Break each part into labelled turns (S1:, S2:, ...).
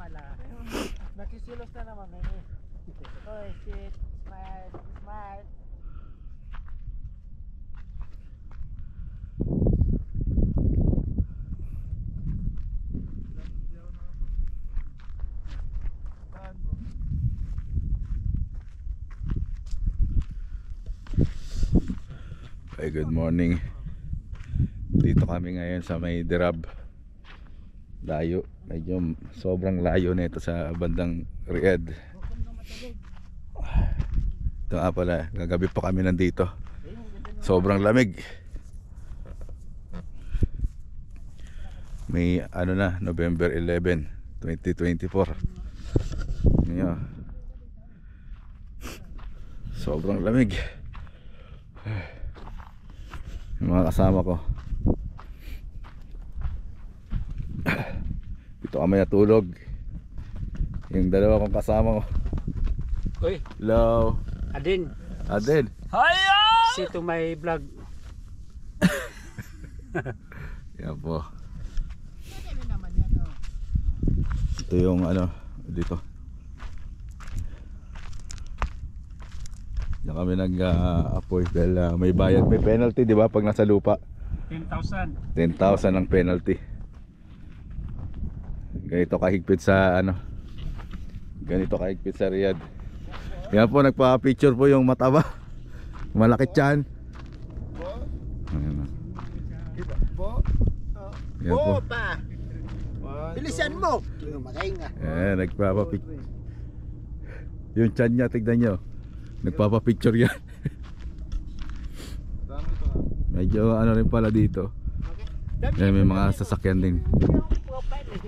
S1: pala. Nagsisilos na naman eh. Oy, shit. Smile, smile.
S2: Hey, good morning. Dito kami ngayon sa may Dirab. Layo, medyo sobrang layo nito sa bandang Riyadh. Ito nga pala, gagabi pa kami nandito. Sobrang lamig. May ano na, November 11, 2024. Ngayon, sobrang lamig. Yung mga kasama ko dito kami natulog. Yung dalawa kong kasama ko.
S1: Uy,
S2: hello
S1: Adin.
S2: Adin.
S1: Hiya! See to my vlog.
S2: Yan po. Ito yung ano dito. Diyan kami nag-apoy dahil may bayad, may penalty, di ba, pag nasa lupa?
S1: 10,000.
S2: 10,000 ang penalty. Ganito kahigpit sa ano, ganito kahigpit sa Riyadh. Yan po, nagpa-picture po yung mataba. Malaki tiyan. Yan po.
S1: Pa. Bilisan mo. Makainga.
S2: Nagpapa-picture. Yung tiyan niya, tignan nyo. Nagpapa-picture yan. Medyo ano rin pala dito. May mga sasakyan din.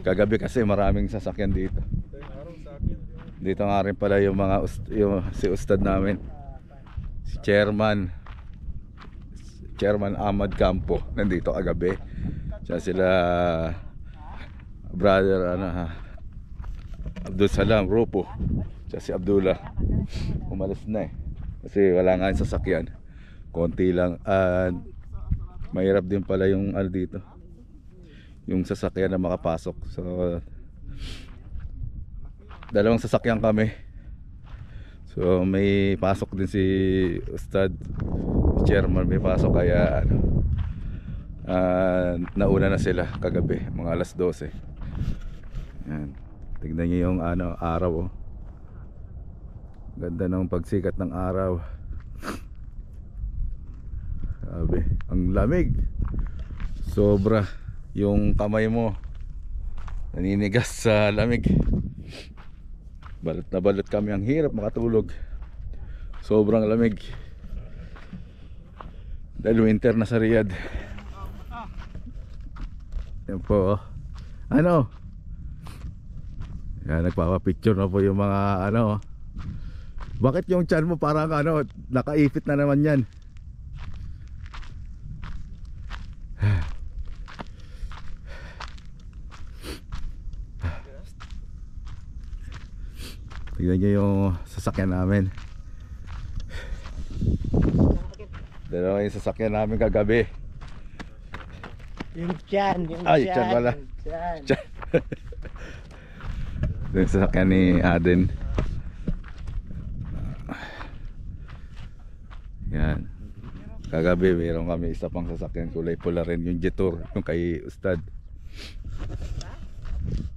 S2: Kagabi kasi maraming sasakyan dito. Dito nga rin pala yung mga si ustad namin, si Chairman Ahmad Campo, nandito kagabi. Siya sila brother Abdul Salam Rupo. Siya si Abdullah. Umalis na eh. Kasi wala nga yung sasakyan. Konti lang. Mahirap din pala yung dito. Yung sasakyan na makapasok. So dalawang sasakyan kami. So may pasok din si Ustad, si Chairman may pasok, kaya nauna na sila kagabi, mga alas 12. Yan. Tignan niyo yung araw oh. Ganda ng pagsikat ng araw. Sabi, ang lamig. Sobra. Yung kamay mo naninigas sa lamig. Balot na balot kami, ang hirap makatulog. Sobrang lamig. Dahil winter na sa Riyadh. Yan po oh. Ano? Yan, nagpapapicture na po yung mga oh. Bakit yung tiyan mo parang nakaipit na naman yan? Tignan nyo yung sasakyan namin. Dalawa yung sasakyan namin kagabi.
S1: Yung tiyan,
S2: ay, tiyan pala. Tiyan. Yung sasakyan ni Aden. Yan. Kagabi mayroon kami isa pang sasakyan, kulay pula rin, yung Jetour, yung kay Ustad.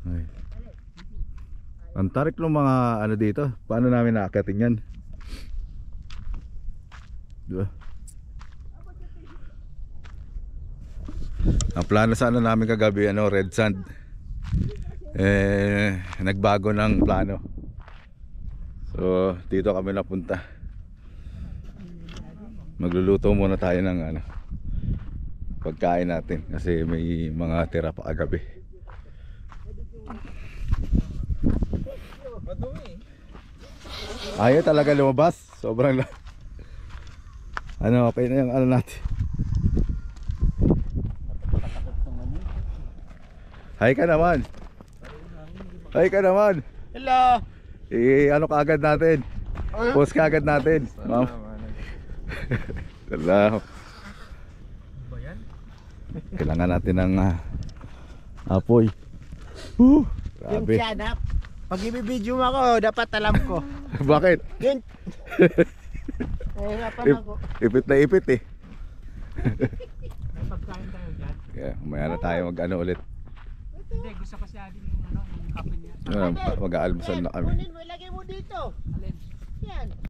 S2: Ay. Ang tarik ng mga dito. Paano namin naakatin yan? Diba? Ang plano sana namin kagabi red sand. Nagbago ng plano. So dito kami napunta. Magluluto muna tayo ng pagkain natin kasi may mga tira pa kagabi. Ayaw talaga lumabas. Sobrang okay na yung natin. Hi ka naman. Hi ka naman.
S1: Hello.
S2: Kaagad natin. Post kaagad natin. Ma'am. Hello. Kailangan natin ng apoy.
S1: Yung
S2: Grabe.
S1: tiyan up. Pag ibibidyo mo ako, dapat alam ko.
S2: Bakit?
S1: Yun. Nahihirapan ako.
S2: Ipit na ipit eh.
S1: May pagkain tayo dyan.
S2: Kaya umaya na tayo mag-ano ulit.
S1: Hindi, gusto kasi Adi yung kape niya.
S2: Mag-aalmusal na kami.
S1: Kunin mo, ilagay mo dito. Alin? Yan.